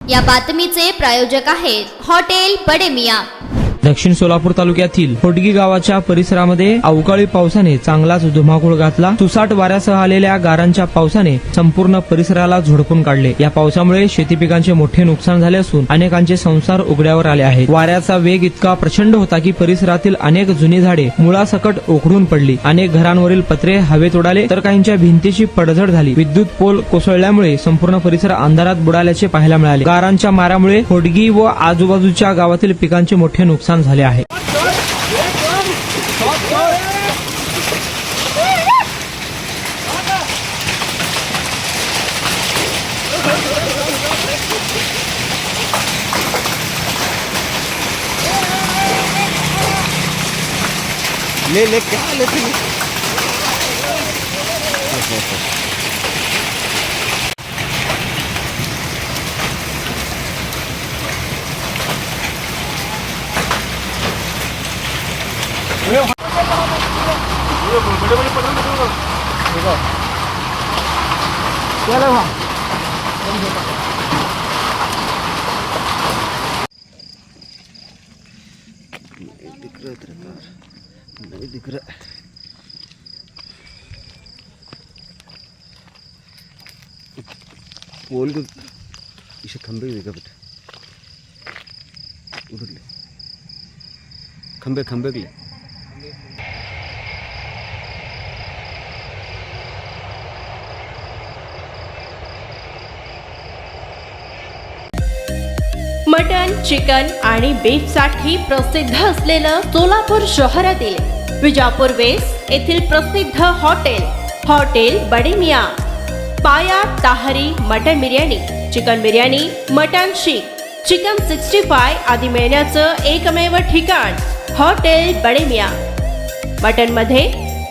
या बातमीचे प्रायोजक आहेत हॉटेल बडे मियां। दक्षिण सोलापूर तालुक्यातील होटगी गावाच्या परिसरामध्ये अवकाळी पावसाने चांगलाच धुमाकूळ घातला। तुसाट वाऱ्यासह आलेल्या गारांच्या पावसाने संपूर्ण परिसराला झोडपून काढले। या पावसामुळे शेती पिकांचे मोठे नुकसान झाले असून अनेकांचे संसार उघड्यावर आले आहेत। वाऱ्याचा वेग इतका प्रचंड होता की परिसरातील अनेक जुनी झाडे मुळासकट उखडून पडली। अनेक घरांवरील पत्रे हवेत उडाले तर काहींच्या भिंतीची पडझड झाली। विद्युत पोल कोसळल्यामुळे संपूर्ण परिसर अंधारात बुडाल्याचे पाहायला मिळाले। गारांच्या मारामुळे होटगी व आजूबाजूच्या गावातील पिकांचे मोठे नुकसान झाले आहे। ले क्या लेते हैं? नहीं दिख रहा। पोल को इसे खंबे देखा बेटा, उधर ले खंबे खंबे के ले। मटन, चिकन आणि बीफ साठी प्रसिद्ध असलेलं सोलापूर शहरातील विजापूर वेस्ट येथील प्रसिद्ध हॉटेल बडे मियां। पाया ताहरी mutton biryani, chicken biryani, mutton seekh, chicken 65 आदी मिळण्याचं एकमेव ठिकाण हॉटेल बडे मियां। मटन मध्ये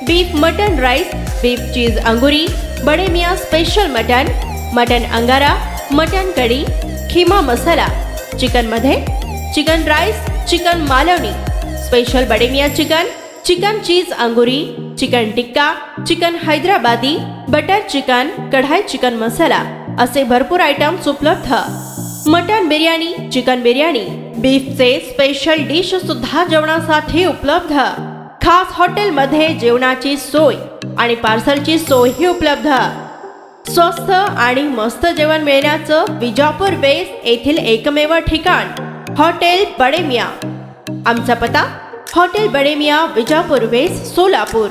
beef mutton rice, beef cheese अंगुरी, Bade Miyan special mutton, mutton अंगारा, मटन कढी, खिमा मसाला। चिकन मध्ये chicken rice, chicken Malvani, special Bade Miyan chicken, chicken cheese अंगुरी, chicken tikka, chicken Hyderabadi, butter chicken, kadai chicken masala असे भरपूर आयटम्स उपलब्ध। मटन बिर्याणी, चिकन बिर्याणी, बीफचे स्पेशल डिश सुद्धा जेवणासाठी उपलब्ध। खास हॉटेलमध्ये जेवणाची सोय आणि पार्सलची सोयही उपलब्ध। स्वस्त आणि मस्त जेवण मिळण्याचं विजापूर वेस्ट येथील एकमेव ठिकाण हॉटेल बडे मियां। आमचा पत्ता हॉटेल बडे मियां, विजापूर वेस्ट, सोलापूर।